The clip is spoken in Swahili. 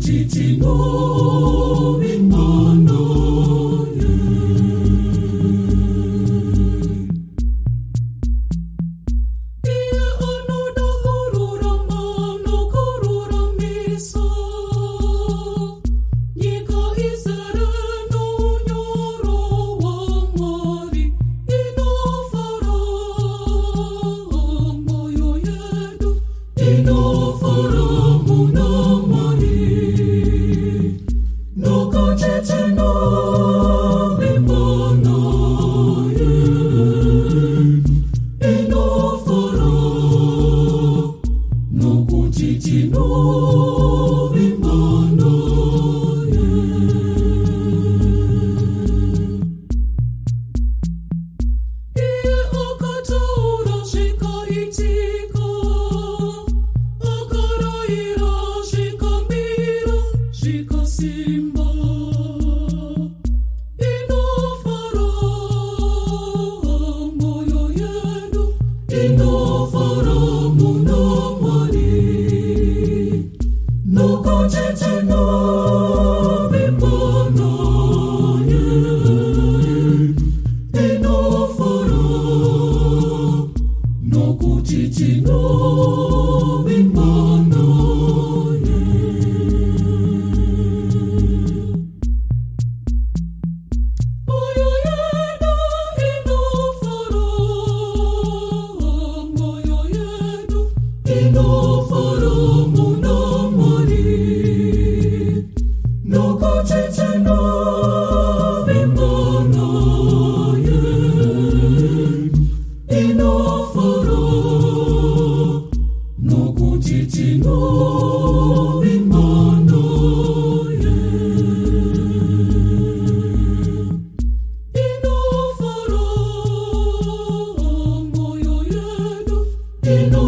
Nokutiti no imano ye. Iye ano da horura mano korura miso. Nika izere no nyoro wa mari. Ino fara moyo yedu. Ino fara muna mari. Nokutiti no imano ye. Ino fara nokutiti no imano ye. Iye akatora shika itika. Akaraira shika mira shika simba. Ino fara moyo yedu. Ino fara muna mari. Nokutiti no imano ye. Ino fara nokutiti no imano ye. Moyo yedu ino fara moyo yedu ino fara muna mari. Nokutiti no imano ye. Ino fara nokutiti no imano ye. Ino fara moyo yedu ino